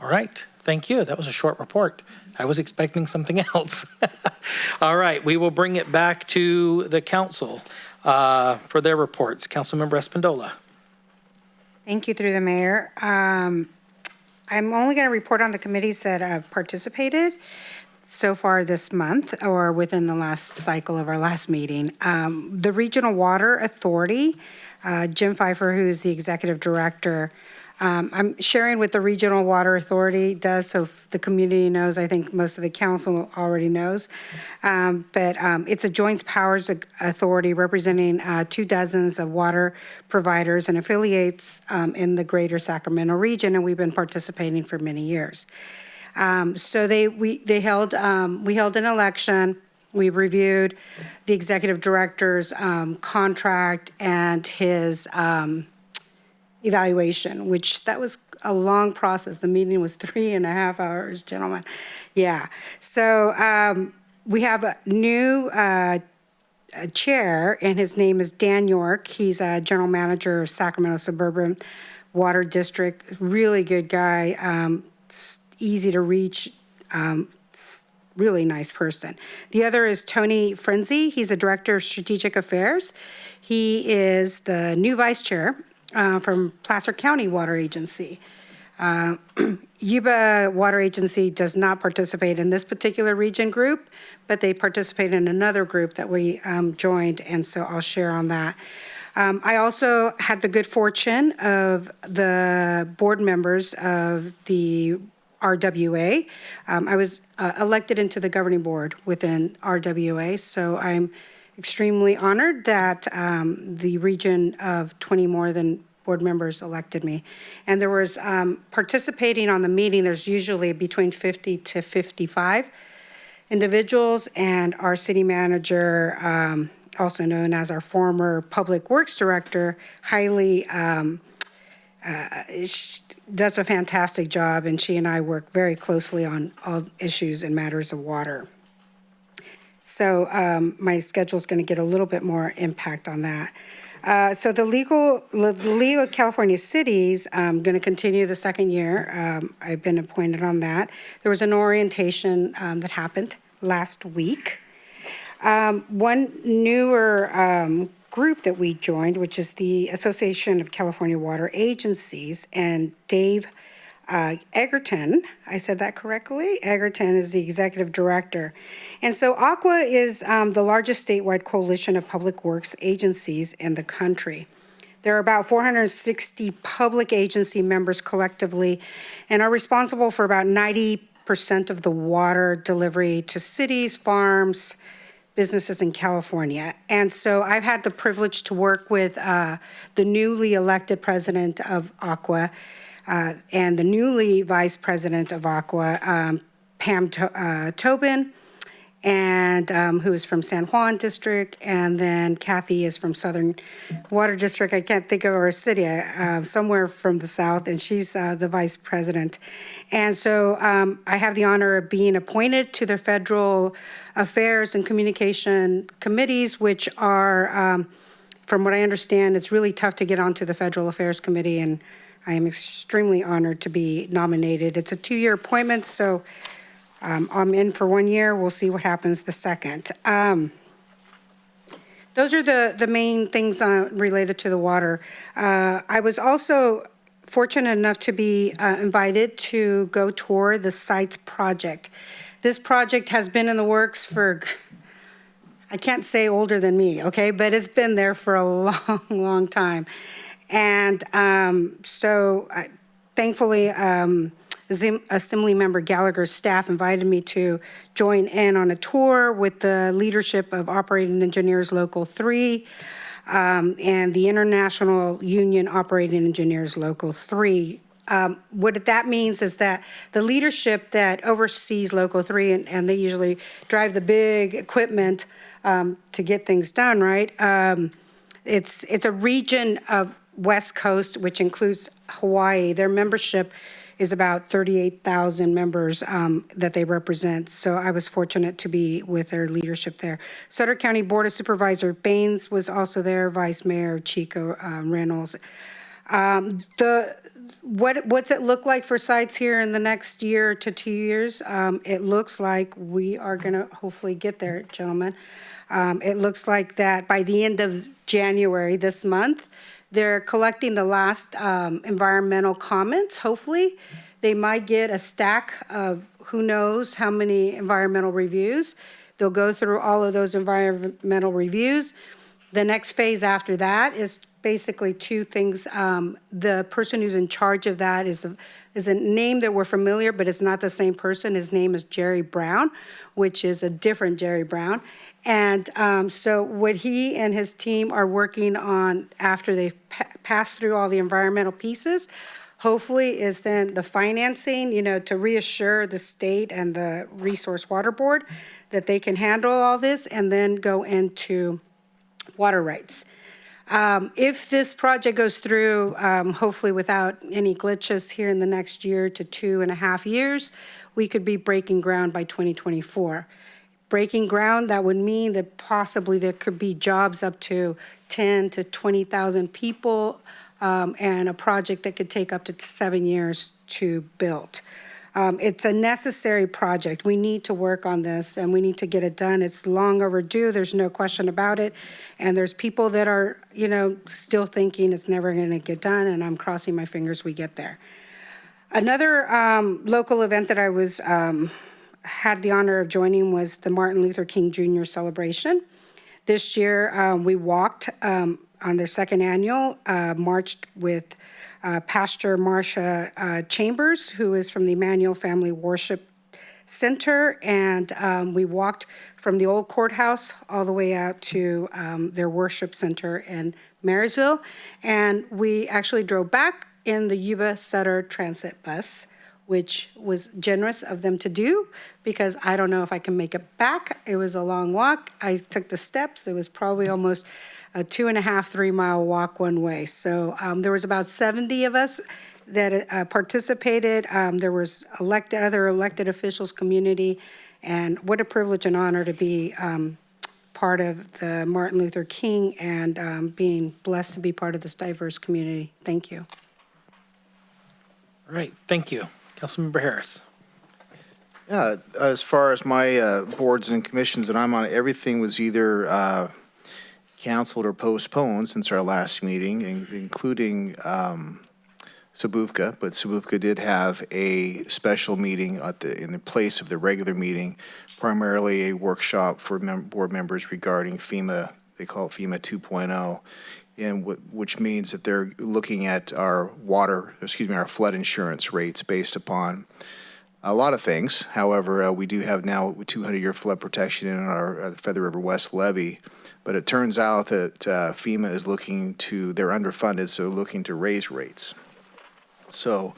All right, thank you. That was a short report. I was expecting something else. All right, we will bring it back to the council for their reports. Councilmember Espandola. Thank you, through the mayor. I'm only going to report on the committees that have participated so far this month or within the last cycle of our last meeting. The Regional Water Authority, Jim Pfeiffer, who is the executive director, I'm sharing what the Regional Water Authority does, so the community knows. I think most of the council already knows. But it's a joint powers authority representing 24 of water providers and affiliates in the greater Sacramento region, and we've been participating for many years. So we held an election. We reviewed the executive director's contract and his evaluation, which that was a long process. The meeting was 3.5 hours, gentlemen. Yeah. So we have a new chair, and his name is Dan York. He's a general manager of Sacramento Suburban Water District. Really good guy, easy to reach, really nice person. The other is Tony Frenzy. He's a director of strategic affairs. He is the new vice chair from Placer County Water Agency. Yuba Water Agency does not participate in this particular region group, but they participate in another group that we joined, and so I'll share on that. I also had the good fortune of the board members of the RWA. I was elected into the governing board within RWA, so I'm extremely honored that the region of 20 more than board members elected me. And there was participating on the meeting, there's usually between 50 to 55 individuals, and our city manager, also known as our former public works director, highly does a fantastic job, and she and I work very closely on all issues and matters of water. So my schedule is going to get a little bit more impact on that. So the League of California Cities, I'm going to continue the second year. I've been appointed on that. There was an orientation that happened last week. One newer group that we joined, which is the Association of California Water Agencies, and Dave Egerton, I said that correctly? Egerton is the executive director. And so ACWA is the largest statewide coalition of public works agencies in the country. There are about 460 public agency members collectively and are responsible for about 90% of the water delivery to cities, farms, businesses in California. And so I've had the privilege to work with the newly elected president of ACWA and the newly vice president of ACWA, Pam Tobin, and who is from San Juan District, and then Kathy is from Southern Water District. I can't think of her city, somewhere from the south, and she's the vice president. And so I have the honor of being appointed to the Federal Affairs and Communication Committees, which are, from what I understand, it's really tough to get onto the Federal Affairs Committee, and I am extremely honored to be nominated. It's a 2-year appointment, so I'm in for 1 year. We'll see what happens the second. Those are the main things related to the water. I was also fortunate enough to be invited to go tour the Sites project. This project has been in the works for, I can't say older than me, okay, but it's been there for a long, long time. And so thankfully, Assembly Member Gallagher's staff invited me to join in on a tour with the leadership of Operating Engineers Local 3 and the International Union Operating Engineers Local 3. What that means is that the leadership that oversees Local 3, and they usually drive the big equipment to get things done, right? It's a region of West Coast, which includes Hawaii. Their membership is about 38,000 members that they represent. So I was fortunate to be with their leadership there. Sutter County Board of Supervisor Baines was also there, Vice Mayor Chico Reynolds. What's it look like for sites here in the next year to 2 years? It looks like we are gonna hopefully get there, gentlemen. It looks like that by the end of January this month, they're collecting the last environmental comments, hopefully. They might get a stack of who knows how many environmental reviews. They'll go through all of those environmental reviews. The next phase after that is basically two things. The person who's in charge of that is a name that we're familiar, but it's not the same person. His name is Jerry Brown, which is a different Jerry Brown. And so what he and his team are working on after they pass through all the environmental pieces, hopefully is then the financing, to reassure the state and the Resource Water Board that they can handle all this and then go into water rights. If this project goes through, hopefully without any glitches here in the next year to 2.5 years, we could be breaking ground by 2024. Breaking ground, that would mean that possibly there could be jobs up to 10 to 20,000 people, and a project that could take up to 7 years to build. It's a necessary project. We need to work on this and we need to get it done. It's long overdue. There's no question about it. And there's people that are, still thinking it's never going to get done, and I'm crossing my fingers we get there. Another local event that I was had the honor of joining was the Martin Luther King Jr. celebration. This year we walked on their second annual, marched with Pastor Marsha Chambers, who is from the Emmanuel Family Worship Center, and we walked from the old courthouse all the way out to their worship center in Marysville, and we actually drove back in the Yuba City transit bus, which was generous of them to do because I don't know if I can make it back. It was a long walk. I took the steps. It was probably almost a 2.5, 3 mile walk one way. So there was about 70 of us that participated. There was other elected officials, community, and what a privilege and honor to be part of the Martin Luther King and being blessed to be part of this diverse community. Thank you. All right, thank you. Councilmember Harris. Yeah, as far as my boards and commissions that I'm on, everything was either canceled or postponed since our last meeting, including Sabufka, but Sabufka did have a special meeting in the place of the regular meeting, primarily a workshop for board members regarding FEMA. They call it FEMA 2.0, and which means that they're looking at our our flood insurance rates based upon a lot of things. However, we do have now 200-year flood protection in our Feather River West levee, but it turns out that FEMA is they're underfunded, so looking to raise rates. So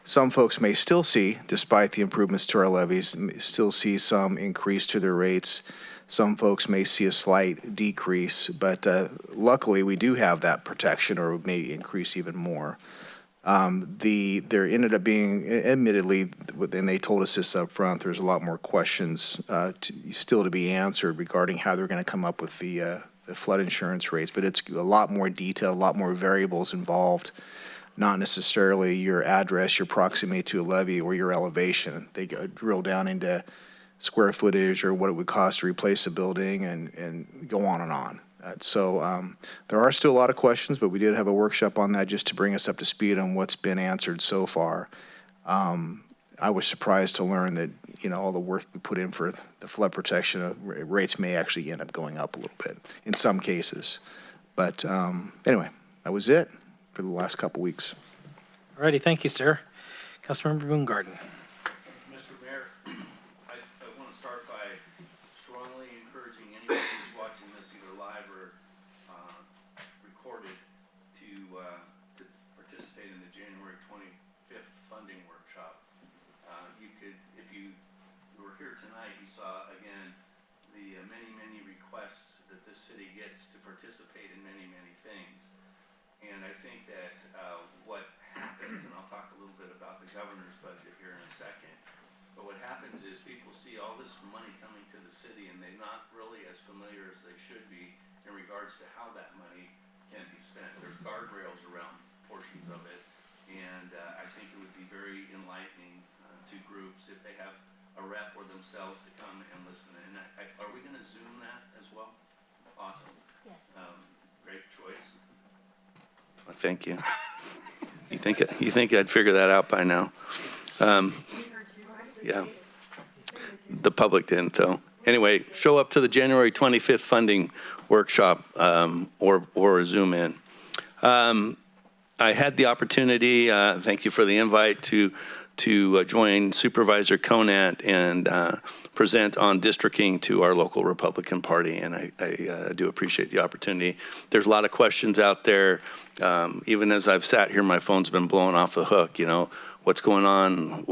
some folks may still see, despite the improvements to our levees, still see some increase to their rates. Some folks may see a slight decrease, but luckily we do have that protection, or it may increase even more. There ended up being, admittedly, and they told us this up front, there's a lot more questions still to be answered regarding how they're going to come up with the flood insurance rates, but it's a lot more detailed, a lot more variables involved, not necessarily your address, your proximity to a levee, or your elevation. They drill down into square footage or what it would cost to replace a building and go on and on. So there are still a lot of questions, but we did have a workshop on that just to bring us up to speed on what's been answered so far. I was surprised to learn that, all the work we put in for the flood protection rates may actually end up going up a little bit in some cases. But anyway, that was it for the last couple weeks. All righty, thank you, sir. Councilmember Boongarden. Mr. Mayor, I want to start by strongly encouraging anyone who's watching this either live or recorded to participate in the January 25th funding workshop. You could, if you were here tonight, you saw again the many requests that this city gets to participate in many things. And I think that what happens, and I'll talk a little bit about the governor's budget here in a second, but what happens is people see all this money coming to the city and they're not really as familiar as they should be in regards to how that money can be spent. There's guardrails around portions of it, and very enlightening to groups if they have a rep or themselves to come and listen. And are we going to Zoom that as well? Awesome. Yes. Great choice. Well, thank you. You think I'd figure that out by now? Yeah. The public didn't, though. Anyway, show up to the January 25th funding workshop or Zoom in. I had the opportunity, thank you for the invite, to join Supervisor Conant and present on districting to our local Republican Party, and I do appreciate the opportunity. There's a lot of questions out there. Even as I've sat here, my phone's been blowing off the hook, what's going on,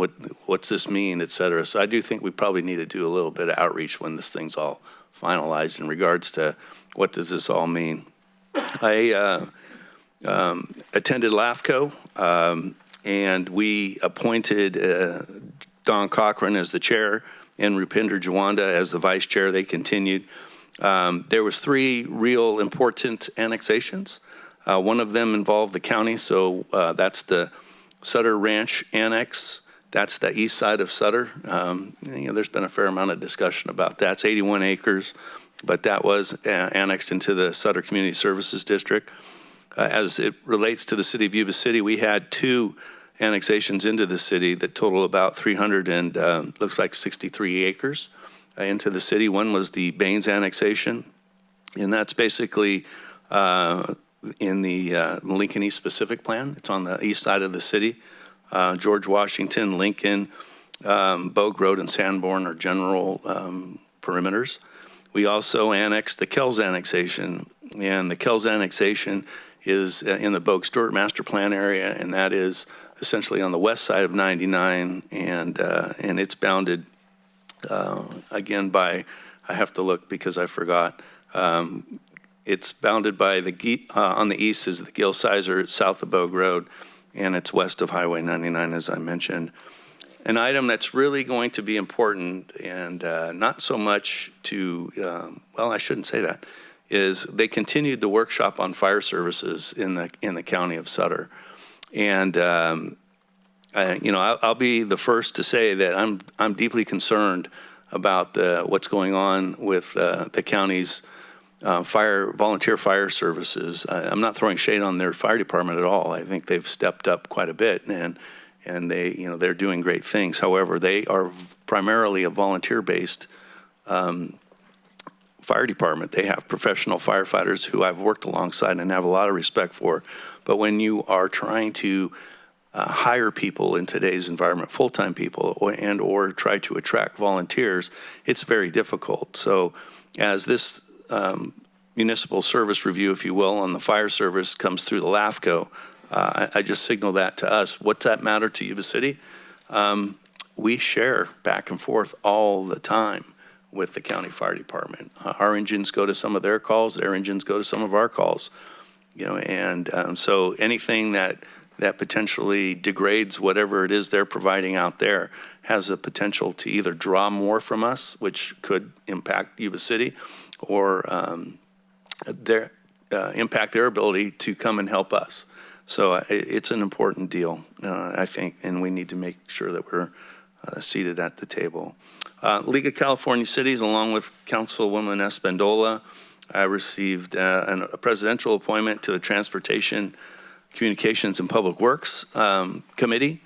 what's this mean, et cetera. So I do think we probably need to do a little bit of outreach when this thing's all finalized in regards to what does this all mean. I attended LAFCO, and we appointed Don Cochran as the chair and Rupinder Jawanda as the vice chair. They continued. There was 3 real important annexations. One of them involved the county, so that's the Sutter Ranch Annex. That's the east side of Sutter. There's been a fair amount of discussion about that. It's 81 acres, but that was annexed into the Sutter Community Services District. As it relates to the city of Yuba City, we had 2 annexations into the city that total about 300 and looks like 63 acres into the city. One was the Baines annexation, and that's basically in the Lincoln East Pacific Plan. It's on the east side of the city. George Washington, Lincoln, Bogue Road, and Sanborn are general perimeters. We also annexed the Kells annexation, and the Kells annexation is in the Bogue Stewart Master Plan area, and that is essentially on the west side of 99, and it's bounded again by, I have to look because I forgot. It's bounded by on the east is the Gil Sizer, south of Bogue Road, and it's west of Highway 99, as I mentioned. An item that's really going to be important, and not so much to, well, I shouldn't say that, is they continued the workshop on fire services in the county of Sutter. And I'll be the first to say that I'm deeply concerned about what's going on with the county's volunteer fire services. I'm not throwing shade on their fire department at all. I think they've stepped up quite a bit, and they're doing great things. However, they are primarily a volunteer-based fire department. They have professional firefighters who I've worked alongside and have a lot of respect for. But when you are trying to hire people in today's environment, full-time people, or try to attract volunteers, it's very difficult. So as this municipal service review, if you will, on the fire service comes through the LAFCO, I just signal that to us. What's that matter to Yuba City? We share back and forth all the time with the county fire department. Our engines go to some of their calls, their engines go to some of our calls. So anything that potentially degrades whatever it is they're providing out there has a potential to either draw more from us, which could impact Yuba City, or impact their ability to come and help us. So it's an important deal, I think, and we need to make sure that we're seated at the table. League of California Cities, along with Councilwoman Espandola, I received a presidential appointment to the Transportation, Communications, and Public Works Committee.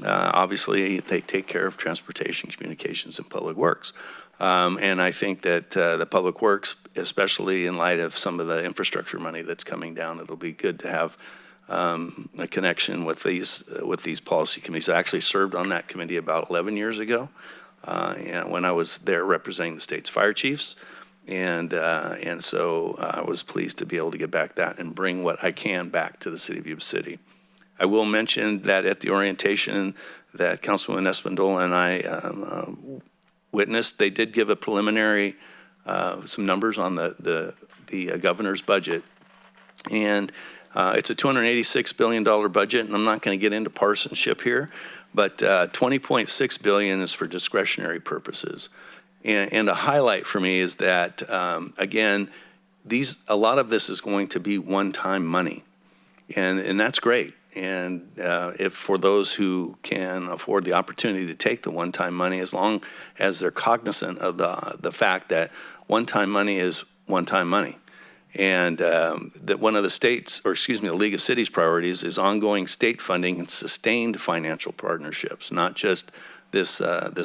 Obviously, they take care of transportation, communications, and public works. And I think that the public works, especially in light of some of the infrastructure money that's coming down, it'll be good to have a connection with these policy committees. I actually served on that committee about 11 years ago, when I was there representing the state's fire chiefs. And so I was pleased to be able to get back that and bring what I can back to the city of Yuba City. I will mention that at the orientation that Councilwoman Espandola and I witnessed, they did give a preliminary, some numbers on the governor's budget. And it's a $286 billion budget, and I'm not going to get into partisanship here, but $20.6 billion is for discretionary purposes. And a highlight for me is that, again, a lot of this is going to be one-time money, and that's great. And if for those who can afford the opportunity to take the one-time money, as long as they're cognizant of the fact that one-time money is one-time money. And that one of the states, or excuse me, the League of Cities priorities is ongoing state funding and sustained financial partnerships, not just this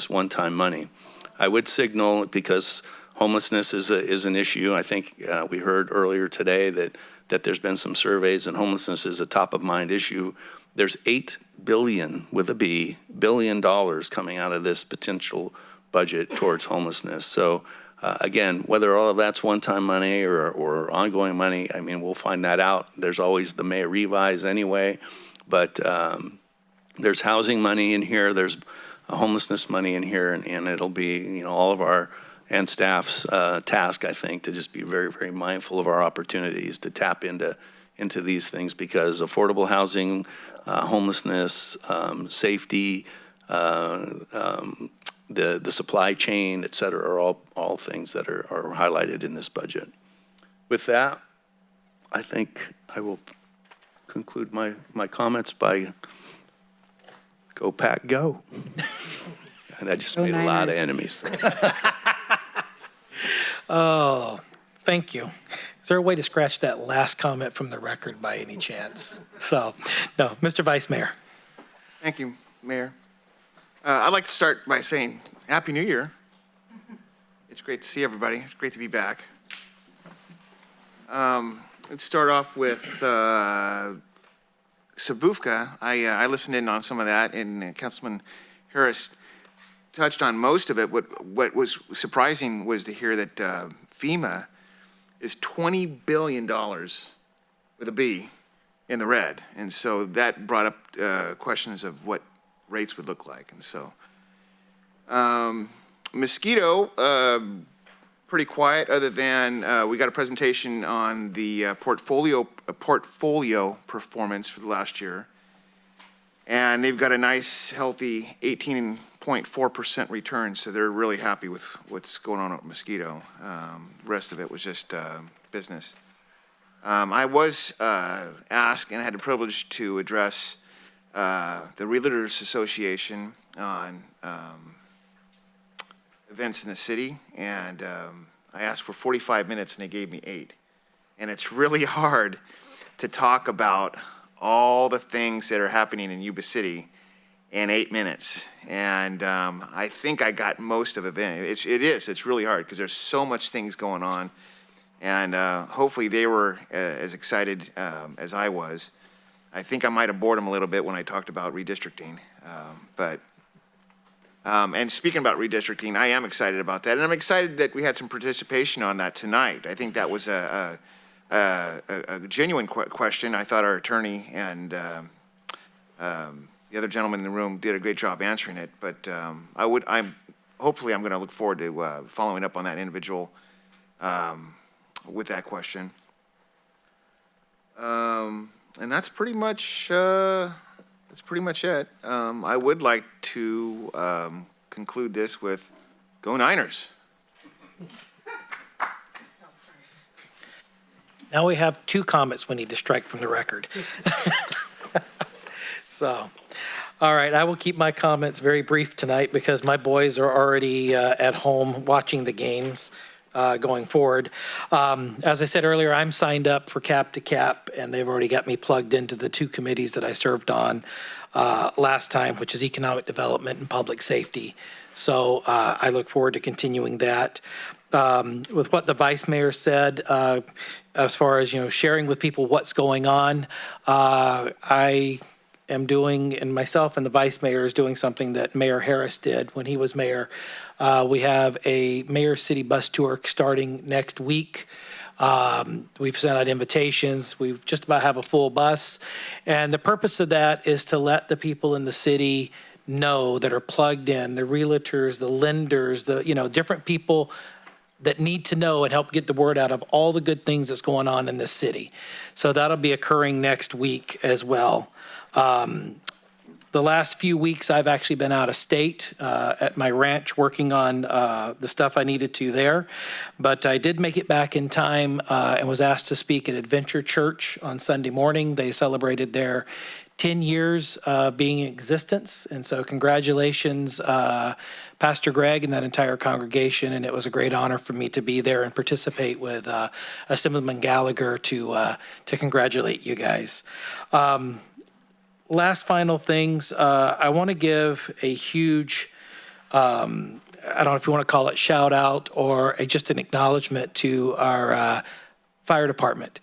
one-time money. I would signal, because homelessness is an issue. I think we heard earlier today that there's been some surveys, and homelessness is a top-of-mind issue. There's $8 billion, with a B, billion dollars coming out of this potential budget towards homelessness. So again, whether all of that's one-time money or ongoing money, I mean, we'll find that out. There's always the May revise anyway, but there's housing money in here, there's homelessness money in here, and it'll be, all of our and staff's task, I think, to just be very, very mindful of our opportunities to tap into these things, because affordable housing, homelessness, safety, the supply chain, et cetera, are all things that are highlighted in this budget. With that, I think I will conclude my comments by go Pack, go. And I just made a lot of enemies. Oh, thank you. Is there a way to scratch that last comment from the record by any chance? So, no, Mr. Vice Mayor. Thank you, Mayor. I'd like to start by saying Happy New Year. It's great to see everybody. It's great to be back. Let's start off with Sabufka. I listened in on some of that, and Councilman Harris touched on most of it. What was surprising was to hear that FEMA is $20 billion with a B in the red. And so that brought up questions of what rates would look like. And so mosquito, pretty quiet, other than we got a presentation on the portfolio performance for the last year. And they've got a nice, healthy 18.4% return, so they're really happy with what's going on with mosquito. The rest of it was just business. I was asked, and I had the privilege to address the Realtors Association on events in the city, and I asked for 45 minutes, and they gave me 8. And it's really hard to talk about all the things that are happening in Yuba City in 8 minutes. And I think I got most of it. It's really hard because there's so much things going on. And hopefully they were as excited as I was. I think I might have bored them a little bit when I talked about redistricting. And speaking about redistricting, I am excited about that. And I'm excited that we had some participation on that tonight. I think that was a genuine question. I thought our attorney and the other gentleman in the room did a great job answering it. But hopefully I'm going to look forward to following up on that individual with that question. And that's pretty much it. I would like to conclude this with go Niners. Now we have 2 comments we need to strike from the record. So, all right, I will keep my comments very brief tonight because my boys are already at home watching the games going forward. As I said earlier, I'm signed up for Cap to Cap, and they've already got me plugged into the 2 committees that I served on last time, which is Economic Development and Public Safety. So I look forward to continuing that. With what the Vice Mayor said, as far as, sharing with people what's going on, I am doing, and myself and the Vice Mayor is doing something that Mayor Harris did when he was mayor. We have a Mayor City bus tour starting next week. We've sent out invitations. We just about have a full bus. And the purpose of that is to let the people in the city know that are plugged in, the realtors, the lenders, the, different people that need to know and help get the word out of all the good things that's going on in this city. So that'll be occurring next week as well. The last few weeks, I've actually been out of state at my ranch working on the stuff I needed to there. But I did make it back in time and was asked to speak at Adventure Church on Sunday morning. They celebrated their 10 years being in existence. And so congratulations, Pastor Greg and that entire congregation. And it was a great honor for me to be there and participate with Assemblyman Gallagher to congratulate you guys. Last final things, I want to give a huge, I don't know if you want to call it shout out or just an acknowledgement to our fire department.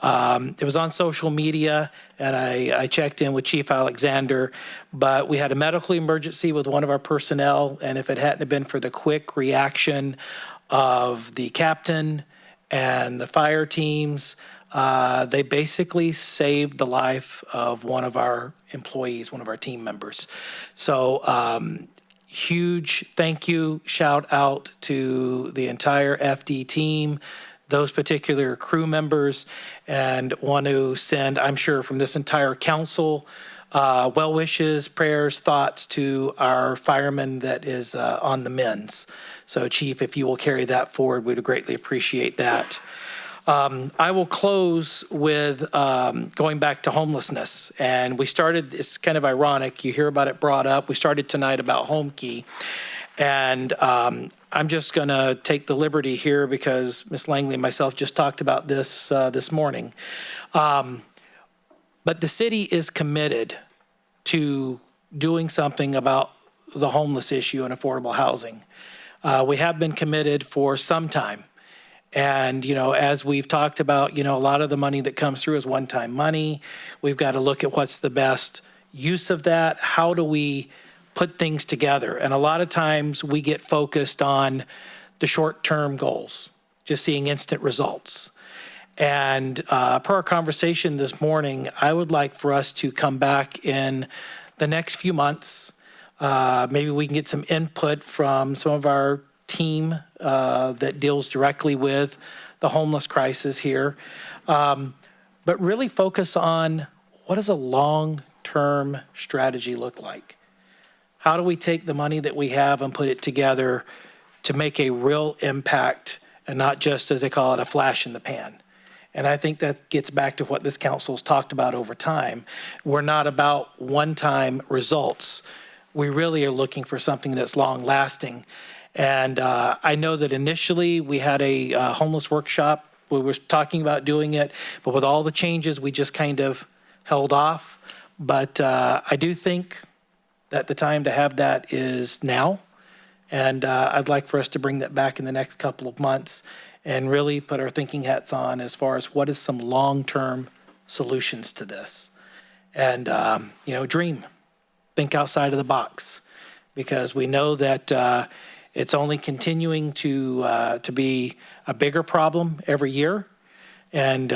It was on social media, and I checked in with Chief Alexander, but we had a medical emergency with one of our personnel, and if it hadn't have been for the quick reaction of the captain and the fire teams, they basically saved the life of one of our employees, one of our team members. So huge thank you, shout out to the entire FD team, those particular crew members, and want to send, I'm sure, from this entire council, well wishes, prayers, thoughts to our fireman that is on the men's. So, Chief, if you will carry that forward, we'd greatly appreciate that. I will close with going back to homelessness. And we started, it's kind of ironic, you hear about it brought up. We started tonight about Home Key. And I'm just going to take the liberty here because Ms. Langley and myself just talked about this this morning. But the city is committed to doing something about the homeless issue and affordable housing. We have been committed for some time. And, you know, as we've talked about, you know, a lot of the money that comes through is one-time money. We've got to look at what's the best use of that. How do we put things together? And a lot of times we get focused on the short-term goals, just seeing instant results. And per our conversation this morning, I would like for us to come back in the next few months. Maybe we can get some input from some of our team that deals directly with the homeless crisis here. But really focus on what does a long-term strategy look like? How do we take the money that we have and put it together to make a real impact and not just, as they call it, a flash in the pan? And I think that gets back to what this council's talked about over time. We're not about one-time results. We really are looking for something that's long-lasting. And I know that initially we had a homeless workshop. We were talking about doing it, but with all the changes, we just kind of held off. But I do think that the time to have that is now. And I'd like for us to bring that back in the next couple of months and really put our thinking hats on as far as what is some long-term solutions to this. And, you know, dream, think outside of the box, because we know that it's only continuing to be a bigger problem every year. And,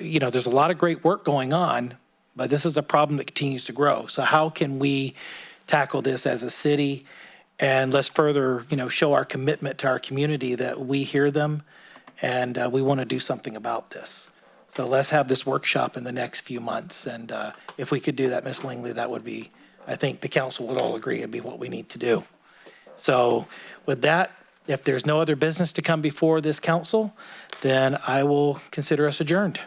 you know, there's a lot of great work going on, but this is a problem that continues to grow. So how can we tackle this as a city? And let's further, you know, show our commitment to our community that we hear them and we want to do something about this. So let's have this workshop in the next few months. And if we could do that, Ms. Langley, that would be, I think the council would all agree it'd be what we need to do. So with that, if there's no other business to come before this council, then I will consider us adjourned.